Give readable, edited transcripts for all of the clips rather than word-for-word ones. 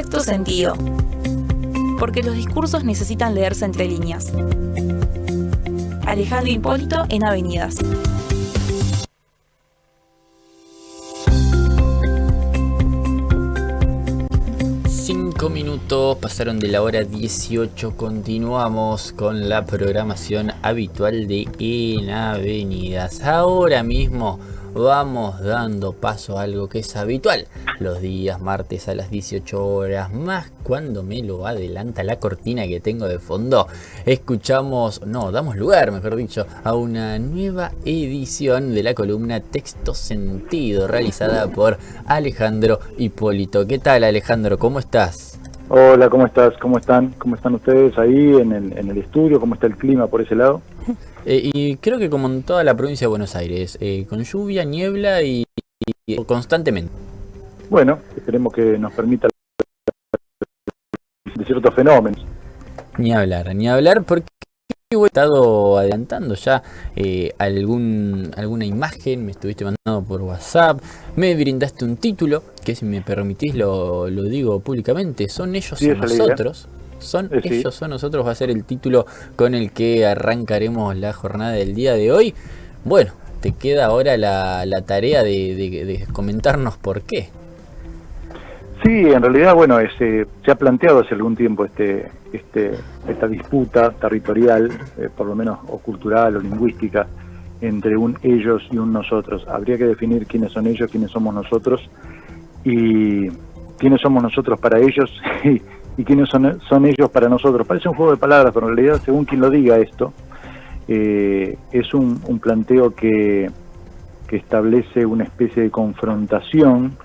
Sexto sentido. Porque los discursos necesitan leerse entre líneas. Alejandro Hipólito en Avenidas. Minutos pasaron de la hora 18. Continuamos con la programación habitual de En Avenidas. Ahora mismo vamos dando paso a algo que es habitual los días martes a las 18 horas, más cuando me lo adelanta la cortina que tengo de fondo. Damos lugar, mejor dicho, a una nueva edición de la columna Texto Sentido, realizada por Alejandro Hipólito. ¿Qué tal, Alejandro? ¿Cómo estás? Hola, ¿cómo estás? ¿Cómo están? ¿Cómo están ustedes ahí en el estudio? ¿Cómo está el clima por ese lado? Y creo que como en toda la provincia de Buenos Aires, con lluvia, niebla y constantemente. Bueno, esperemos que nos permita de ciertos fenómenos. Ni hablar, porque he estado adelantando ya alguna imagen, me estuviste mandando por WhatsApp, me brindaste un título, que si me permitís lo digo públicamente, son ellos sí, o nosotros. Sí. Ellos o nosotros va a ser el título con el que arrancaremos la jornada del día de hoy. Bueno, te queda ahora la tarea de comentarnos por qué. Sí, en realidad, bueno, se ha planteado hace algún tiempo esta disputa territorial, por lo menos o cultural o lingüística, entre un ellos y un nosotros. Habría que definir quiénes son ellos, quiénes somos nosotros, y quiénes somos nosotros para ellos y quiénes son ellos para nosotros. Parece un juego de palabras, pero en realidad, según quien lo diga esto, es un planteo que establece una especie de confrontación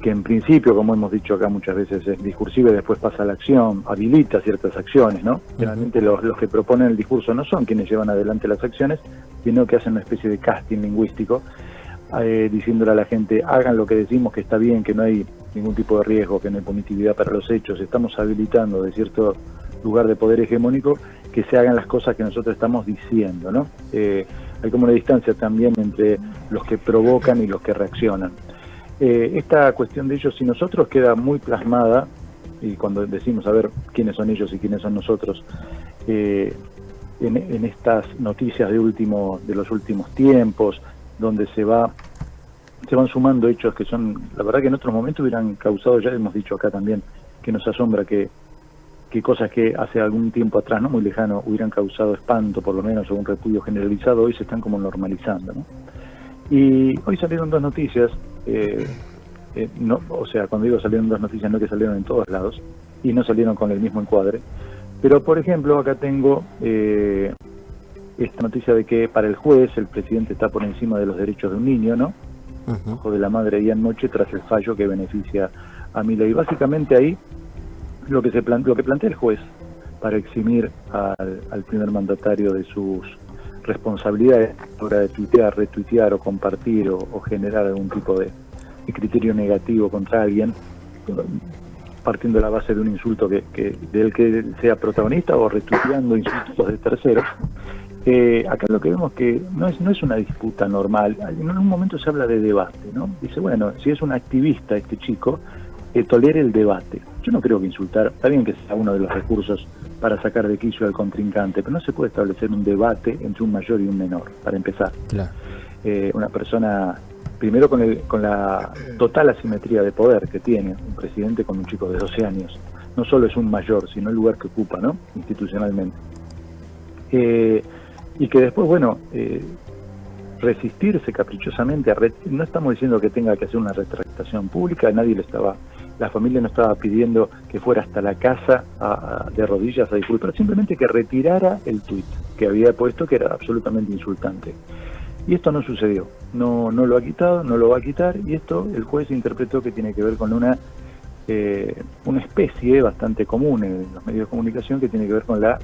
que en principio, como hemos dicho acá muchas veces, es discursiva y después pasa a la acción, habilita ciertas acciones, ¿no? Generalmente los que proponen el discurso no son quienes llevan adelante las acciones, sino que hacen una especie de casting lingüístico, diciéndole a la gente, hagan lo que decimos, que está bien, que no hay ningún tipo de riesgo, que no hay punitividad para los hechos, estamos habilitando de cierto lugar de poder hegemónico que se hagan las cosas que nosotros estamos diciendo, ¿no? Hay como una distancia también entre los que provocan y los que reaccionan. Esta cuestión de ellos y nosotros queda muy plasmada, y cuando decimos a ver quiénes son ellos y quiénes son nosotros, en estas noticias de los últimos tiempos, donde se van sumando hechos que son, la verdad que en otros momentos hubieran causado, ya hemos dicho acá también, que nos asombra que cosas que hace algún tiempo atrás, no muy lejano, hubieran causado espanto, por lo menos, o un repudio generalizado, hoy se están como normalizando, ¿no? Y hoy salieron dos noticias, o sea, cuando digo salieron dos noticias, no que salieron en todos lados, y no salieron con el mismo encuadre, pero por ejemplo acá tengo esta noticia de que para el juez el presidente está por encima de los derechos de un niño, ¿no? Hijo de la madre Ian Moche, tras el fallo que beneficia a Milei. Básicamente ahí lo que plantea el juez para eximir al primer mandatario de sus responsabilidades a la hora de tuitear, retuitear o compartir o generar algún tipo de criterio negativo contra alguien, partiendo de la base de un insulto del que sea protagonista o retuiteando insultos de terceros. Acá lo que vemos que no es una disputa normal. En un momento se habla de debate, ¿no? Dice, bueno, si es un activista este chico, tolere el debate. Yo no creo que insultar, está bien que sea uno de los recursos para sacar de quicio al contrincante, pero no se puede establecer un debate entre un mayor y un menor, para empezar. Claro. Una persona, primero con la total asimetría de poder que tiene un presidente con un chico de 12 años, no solo es un mayor, sino el lugar que ocupa, ¿no? Institucionalmente. Y que después, bueno, resistirse caprichosamente, no estamos diciendo que tenga que hacer una retractación pública, la familia no estaba pidiendo que fuera hasta la casa de rodillas a disculpar, simplemente que retirara el tuit que había puesto, que era absolutamente insultante. Y esto no sucedió, no lo ha quitado, no lo va a quitar, y esto el juez interpretó que tiene que ver con una especie bastante común en los medios de comunicación, que tiene que ver con la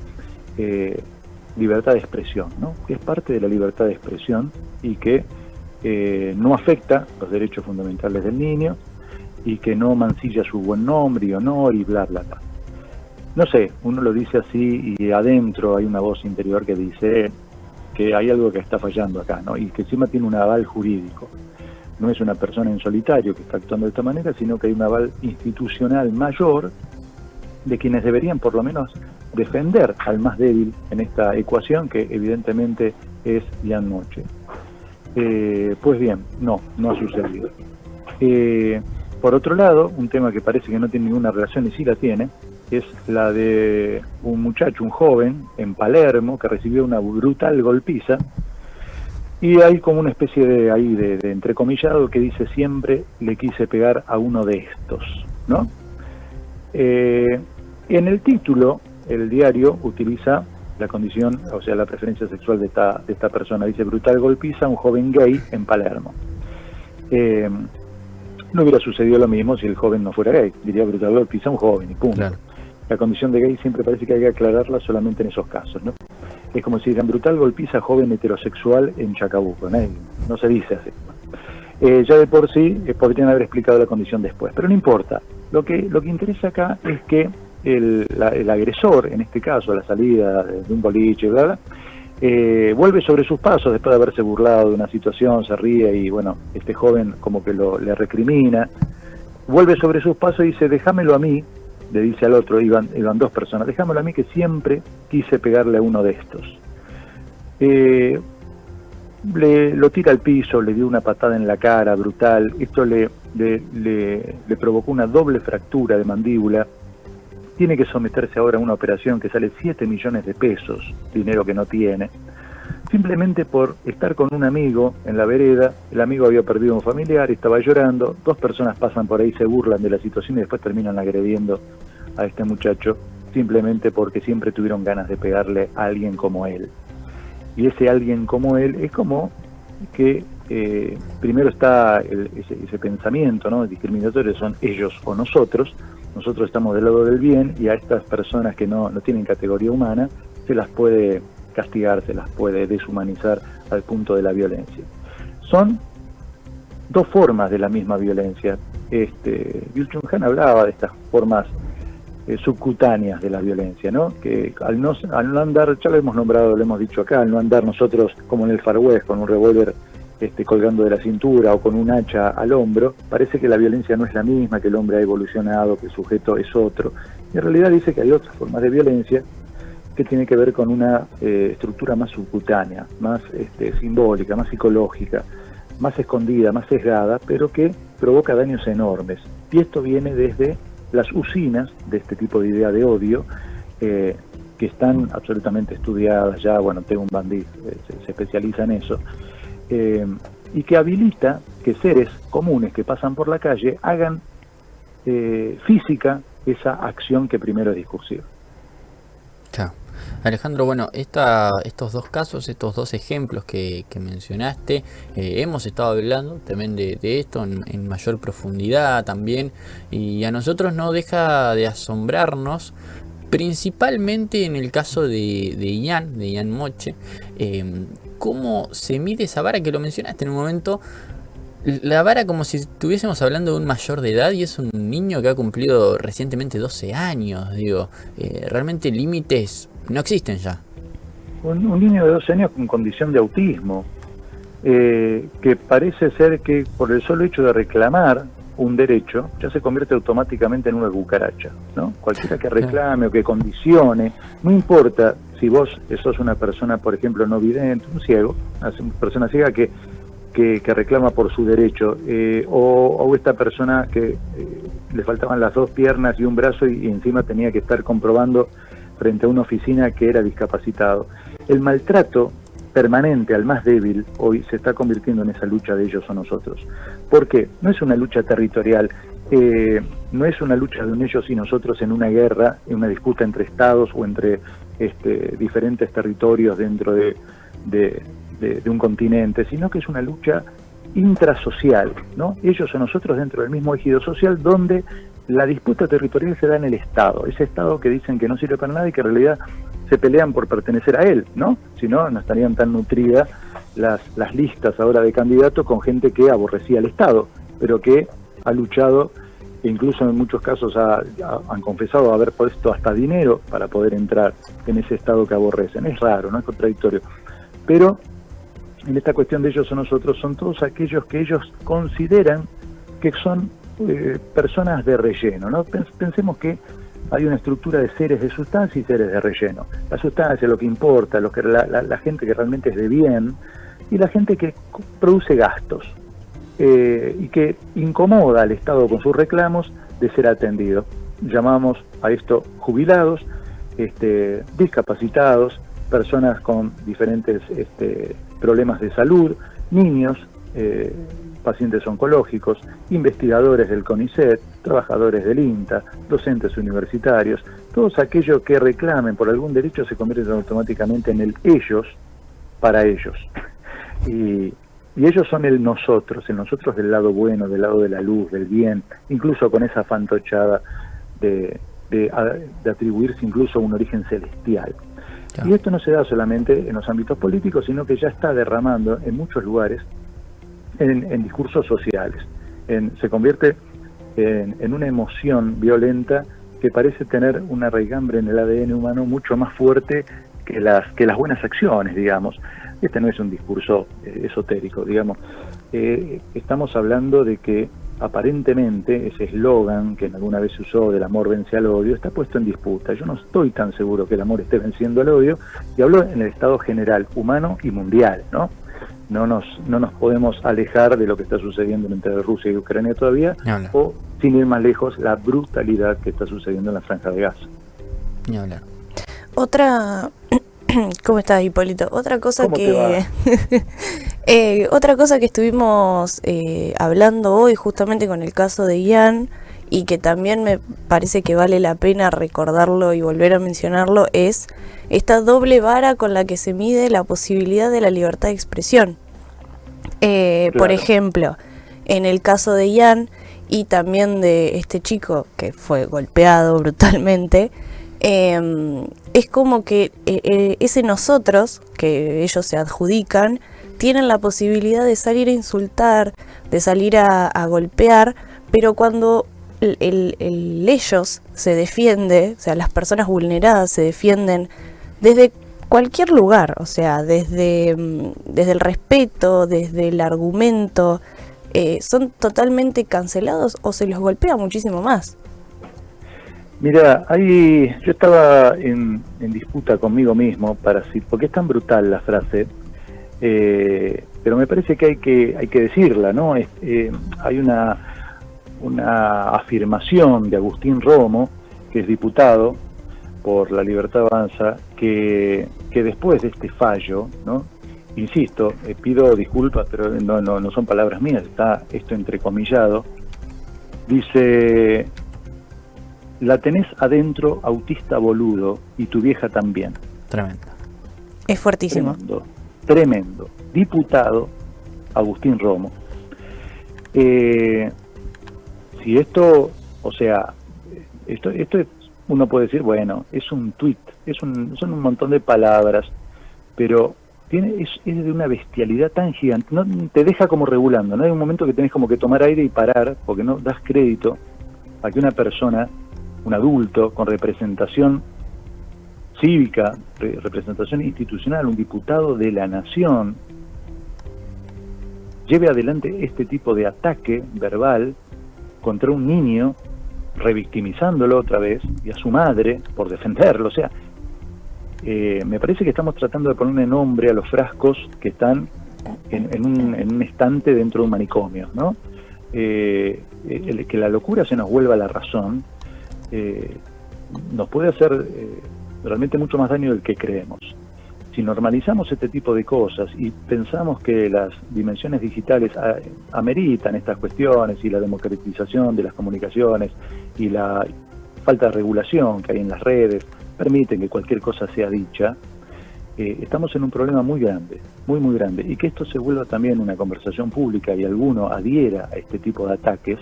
libertad de expresión, ¿no? Que es parte de la libertad de expresión y que no afecta los derechos fundamentales del niño y que no mancilla su buen nombre y honor y bla, bla, bla. No sé, uno lo dice así y adentro hay una voz interior que dice que hay algo que está fallando acá, ¿no? Y que encima tiene un aval jurídico. no es una persona en solitario que está actuando de esta manera, sino que hay un aval institucional mayor de quienes deberían por lo menos defender al más débil en esta ecuación, que evidentemente es Ian Moche. Pues bien, no ha sucedido. Por otro lado, un tema que parece que no tiene ninguna relación y sí la tiene, es la de un muchacho, un joven en Palermo, que recibió una brutal golpiza, y hay como una especie de entrecomillado que dice: siempre le quise pegar a uno de estos, ¿no? En el título, el diario utiliza la condición, o sea, la preferencia sexual de esta persona. Dice: brutal golpiza a un joven gay en Palermo. No hubiera sucedido lo mismo si el joven no fuera gay. Diría: brutal golpiza a un joven y punto. Claro. La condición de gay siempre parece que hay que aclararla solamente en esos casos, ¿no? Es como si digan: brutal golpiza a joven heterosexual en Chacabuco, ¿no? No se dice así. Ya de por sí podrían haber explicado la condición después, pero no importa. Lo que interesa acá es que el agresor, en este caso a la salida de un boliche, bla, bla, vuelve sobre sus pasos después de haberse burlado de una situación, se ríe y bueno, este joven como que le recrimina, vuelve sobre sus pasos y dice: déjamelo a mí, le dice al otro, iban dos personas, déjamelo a mí que siempre quise pegarle a uno de estos. Lo tira al piso, le dio una patada en la cara brutal, esto le provocó una doble fractura de mandíbula, tiene que someterse ahora a una operación que sale 7 millones de pesos, dinero que no tiene, simplemente por estar con un amigo en la vereda. El amigo había perdido un familiar, estaba llorando, dos personas pasan por ahí, se burlan de la situación y después terminan agrediendo a este muchacho, simplemente porque siempre tuvieron ganas de pegarle a alguien como él. Y ese alguien como él es como que primero está ese pensamiento, ¿no?, discriminatorio, son ellos o nosotros estamos del lado del bien, y a estas personas que no tienen categoría humana se las puede castigar, se las puede deshumanizar al punto de la violencia. Son dos formas de la misma violencia. Byung-Chul Han hablaba de estas formas subcutáneas de la violencia, ¿no? Que al no andar, ya lo hemos nombrado, lo hemos dicho acá, al no andar nosotros como en el Far West con un revólver colgando de la cintura o con un hacha al hombro, parece que la violencia no es la misma, que el hombre ha evolucionado, que el sujeto es otro. Y en realidad dice que hay otras formas de violencia que tiene que ver con una estructura más subcutánea, más simbólica, más psicológica, más escondida, más sesgada, pero que provoca daños enormes. Y esto viene desde las usinas de este tipo de idea de odio, que están absolutamente estudiadas ya. Bueno, Teun Van Dijk se especializa en eso, y que habilita que seres comunes que pasan por la calle hagan física esa acción que primero es discursiva. Chao. Alejandro, bueno, estos dos casos, estos dos ejemplos que mencionaste, hemos estado hablando también de esto en mayor profundidad también, y a nosotros no deja de asombrarnos, principalmente en el caso de Ian Moche, cómo se mide esa vara que lo mencionaste en un momento. La vara como si estuviésemos hablando de un mayor de edad, y es un niño que ha cumplido recientemente 12 años, digo, realmente límites no existen ya. Un niño de 12 años con condición de autismo, que parece ser que por el solo hecho de reclamar un derecho, ya se convierte automáticamente en una cucaracha, ¿no? Cualquiera que reclame o que condicione, no importa si vos sos una persona, por ejemplo, no vidente, un ciego, una persona ciega que reclama por su derecho, o esta persona que le faltaban las dos piernas y un brazo y encima tenía que estar comprobando frente a una oficina que era discapacitado. El maltrato permanente al más débil hoy se está convirtiendo en esa lucha de ellos o nosotros. ¿Por qué? No es una lucha territorial, no es una lucha de un ellos y nosotros en una guerra, en una disputa entre estados o entre diferentes territorios dentro de un continente, sino que es una lucha intrasocial, ¿no? Ellos o nosotros dentro del mismo ejido social, donde la disputa territorial se da en el Estado, ese Estado que dicen que no sirve para nada y que en realidad se pelean por pertenecer a él, ¿no? Si no, no estarían tan nutridas las listas ahora de candidatos con gente que aborrecía al Estado, pero que ha luchado, e incluso en muchos casos han confesado haber puesto hasta dinero para poder entrar en ese Estado que aborrecen. Es raro, ¿no? Es contradictorio. Pero en esta cuestión de ellos o nosotros, son todos aquellos que ellos consideran que son personas de relleno, ¿no? Pensemos que hay una estructura de seres de sustancia y seres de relleno. La sustancia es lo que importa, la gente que realmente es de bien, y la gente que produce gastos y que incomoda al Estado con sus reclamos de ser atendido. Llamamos a esto jubilados, discapacitados, personas con diferentes problemas de salud, niños, pacientes oncológicos, investigadores del CONICET, trabajadores del INTA, docentes universitarios. Todos aquellos que reclamen por algún derecho se convierten automáticamente en el ellos para ellos. Y ellos son el nosotros del lado bueno, del lado de la luz, del bien, incluso con esa fantochada de atribuirse incluso un origen celestial. Claro. Y esto no se da solamente en los ámbitos políticos, sino que ya está derramando en muchos lugares en discursos sociales. Se convierte en una emoción violenta que parece tener una raigambre en el ADN humano mucho más fuerte que las buenas acciones, digamos. Este no es un discurso esotérico, digamos. Estamos hablando de que aparentemente ese eslogan que alguna vez se usó del amor vence al odio está puesto en disputa. Yo no estoy tan seguro que el amor esté venciendo al odio, y hablo en el estado general, humano y mundial, ¿no? No nos podemos alejar de lo que está sucediendo entre Rusia y Ucrania todavía, o, sin ir más lejos, la brutalidad que está sucediendo en la Franja de Gaza. Ni hablar. ¿Cómo estás, Hipólito? Otra cosa ¿Cómo que otra cosa que estuvimos hablando hoy justamente con el caso de Ian, y que también me parece que vale la pena recordarlo y volver a mencionarlo, es esta doble vara con la que se mide la posibilidad de la libertad de expresión. Claro. Por ejemplo, en el caso de Ian y también de este chico que fue golpeado brutalmente, es como que ese nosotros que ellos se adjudican tienen la posibilidad de salir a insultar, de salir a golpear, pero cuando el ellos se defiende, o sea, las personas vulneradas se defienden desde cualquier lugar, o sea, desde el respeto, desde el argumento, son totalmente cancelados o se los golpea muchísimo más. Mira, yo estaba en disputa conmigo mismo porque es tan brutal la frase, pero me parece que hay que decirla, ¿no? Hay una afirmación de Agustín Romo, que es diputado por La Libertad Avanza, que después de este fallo, ¿no? Insisto, pido disculpas, pero no son palabras mías, está esto entrecomillado, dice: la tenés adentro, autista boludo, y tu vieja también. Tremendo. Es fuertísimo. Tremendo. Diputado Agustín Romo. Si esto, o sea, esto es, uno puede decir, bueno, es un tuit, son un montón de palabras, pero es de una bestialidad tan gigante, no te deja como regulando, ¿no? Hay un momento que tenés como que tomar aire y parar, porque no das crédito a que una persona, un adulto con representación cívica, representación institucional, un diputado de la nación, lleve adelante este tipo de ataque verbal contra un niño, revictimizándolo otra vez, y a su madre por defenderlo. O sea, me parece que estamos tratando de ponerle nombre a los frascos que están en un estante dentro de un manicomio, ¿no? Que la locura se nos vuelva la razón nos puede hacer realmente mucho más daño del que creemos. Si normalizamos este tipo de cosas y pensamos que las dimensiones digitales ameritan estas cuestiones, y la democratización de las comunicaciones y la falta de regulación que hay en las redes permiten que cualquier cosa sea dicha, estamos en un problema muy grande, muy grande, y que esto se vuelva también una conversación pública y alguno adhiera a este tipo de ataques,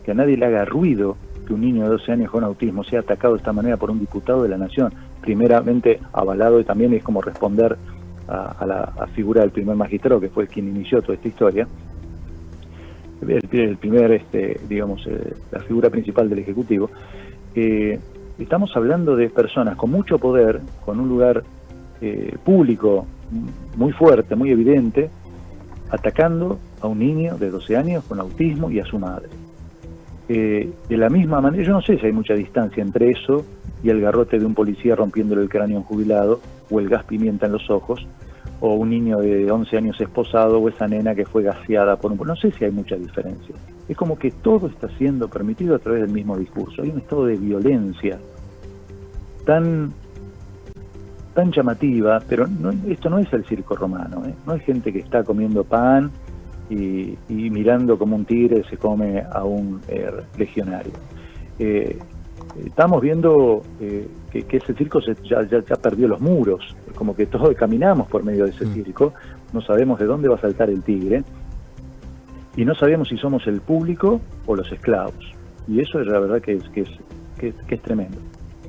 que a nadie le haga ruido que un niño de 12 años con autismo sea atacado de esta manera por un diputado de la Nación, primeramente avalado, y también es como responder a la figura del primer magistrado, que fue quien inició toda esta historia, el primer, la figura principal del Ejecutivo. Estamos hablando de personas con mucho poder, con un lugar público muy fuerte, muy evidente, atacando a un niño de 12 años con autismo y a su madre. De la misma manera, yo no sé si hay mucha distancia entre eso y el garrote de un policía rompiéndole el cráneo a un jubilado, o el gas pimienta en los ojos, o un niño de 11 años esposado, o esa nena que fue gaseada por un... No sé si hay mucha diferencia. Es como que todo está siendo permitido a través del mismo discurso. Hay un estado de violencia tan llamativa, pero esto no es el circo romano, ¿eh? No hay gente que está comiendo pan y mirando como un tigre se come a un legionario. Estamos viendo que ese circo ya perdió los muros, como que todos caminamos por medio de ese circo, no sabemos de dónde va a saltar el tigre, y no sabemos si somos el público o los esclavos, y eso es la verdad que es tremendo.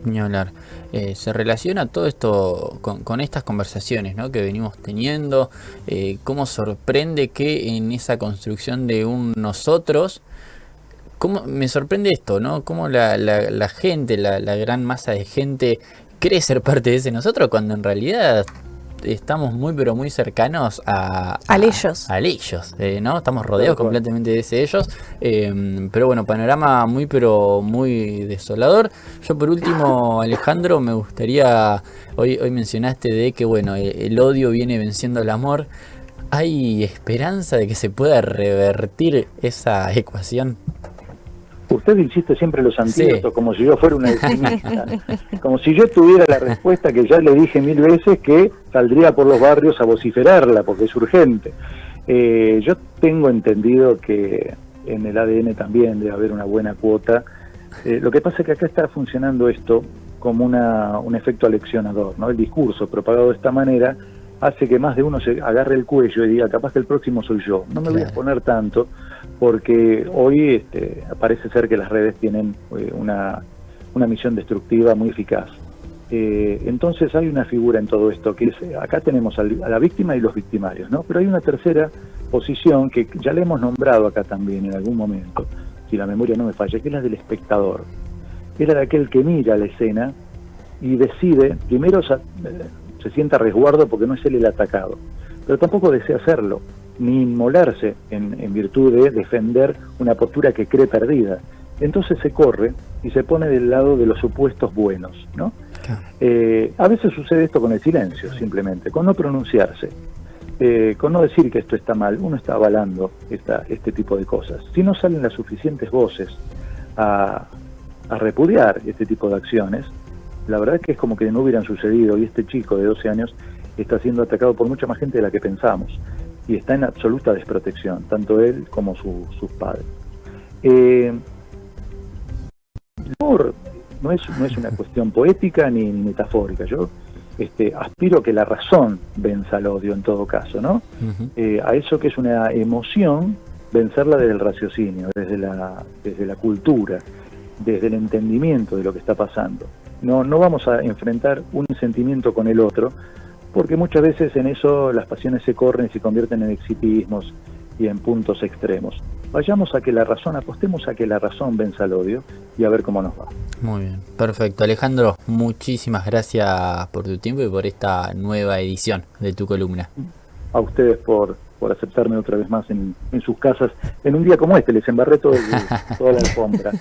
Ni hablar. Se relaciona todo esto con estas conversaciones, ¿no?, que venimos teniendo. Cómo sorprende que en esa construcción de un nosotros, cómo me sorprende esto, ¿no? Cómo la gente, la gran masa de gente cree ser parte de ese nosotros, cuando en realidad estamos muy pero muy cercanos a ellos, ¿no? Estamos rodeados completamente de ese ellos, pero bueno, panorama muy pero muy desolador. Yo por último, Alejandro, me gustaría, hoy mencionaste de que bueno, el odio viene venciendo el amor. ¿Hay esperanza de que se pueda revertir esa ecuación? Usted insiste siempre en los antídotos, sí, como si yo fuera un alquimista, como si yo tuviera la respuesta que ya le dije 1000 veces, que saldría por los barrios a vociferarla, porque es urgente. Yo tengo entendido que en el ADN también debe haber una buena cuota. Lo que pasa es que acá está funcionando esto como un efecto aleccionador, ¿no? El discurso propagado de esta manera hace que más de uno se agarre el cuello y diga, capaz que el próximo soy yo. No me voy a exponer tanto, porque hoy parece ser que las redes tienen una misión destructiva muy eficaz. Entonces hay una figura en todo esto, que es, acá tenemos a la víctima y los victimarios, ¿no? Pero hay una tercera posición que ya le hemos nombrado acá también en algún momento, si la memoria no me falla, que es la del espectador. Era de aquel que mira la escena y decide, primero se sienta a resguardo porque no es él el atacado, pero tampoco desea hacerlo, ni inmolarse en virtud de defender una postura que cree perdida. Entonces se corre y se pone del lado de los supuestos buenos, ¿no? A veces sucede esto con el silencio, simplemente, con no pronunciarse, con no decir que esto está mal. Uno está avalando este tipo de cosas. Si no salen las suficientes voces a repudiar este tipo de acciones, la verdad es que es como que no hubieran sucedido, y este chico de 12 años está siendo atacado por mucha más gente de la que pensamos, y está en absoluta desprotección, tanto él como sus padres. El amor no es una cuestión poética ni metafórica. Yo aspiro a que la razón venza al odio en todo caso, ¿no? A eso que es una emoción, vencerla desde el raciocinio, desde la cultura, desde el entendimiento de lo que está pasando. No vamos a enfrentar un sentimiento con el otro, porque muchas veces en eso las pasiones se corren y se convierten en exitismos y en puntos extremos. Vayamos a que la razón, apostemos a que la razón venza al odio y a ver cómo nos va. Muy bien, perfecto. Alejandro, muchísimas gracias por tu tiempo y por esta nueva edición de tu columna. A ustedes por aceptarme otra vez más en sus casas. En un día como este les embarré toda la alfombra.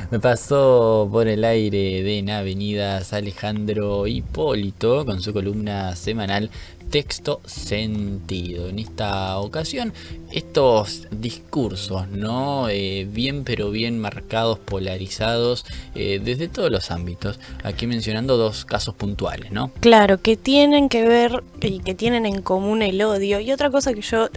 Me pasó por el aire de En Avenidas Alejandro Hipólito con su columna semanal Texto Sentido. En esta ocasión, estos discursos, ¿no? Bien pero bien marcados, polarizados, desde todos los ámbitos. Aquí mencionando dos casos puntuales, ¿no? Claro, que tienen que ver y que tienen en común el odio. Y otra cosa que yo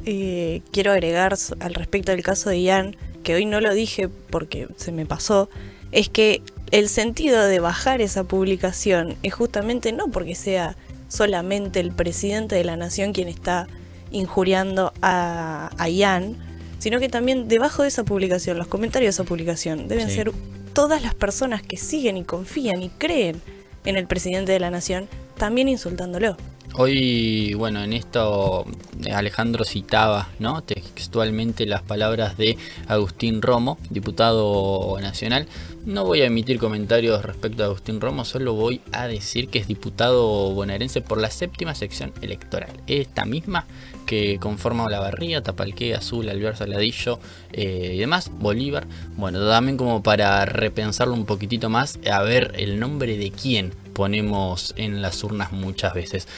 quiero agregar al respecto del caso de Ian, que hoy no lo dije porque se me pasó, es que el sentido de bajar esa publicación es justamente no porque sea solamente el presidente de la nación quien está injuriando a Ian, sino que también debajo de esa publicación, los comentarios de esa publicación, deben ser todas las personas que siguen y confían y creen en el presidente de la nación, también insultándolo. Hoy, bueno, en esto Alejandro citaba, ¿no? textualmente las palabras de Agustín Romo, diputado nacional. No voy a emitir comentarios respecto a Agustín Romo, solo voy a decir que es diputado bonaerense por la 7ª sección electoral. Esta misma que conforma Olavarría, Tapalqué, Azul, Alvear, Saladillo y demás, Bolívar. Bueno, también como para repensarlo un poquitito más, a ver el nombre de quién ponemos en las urnas muchas veces.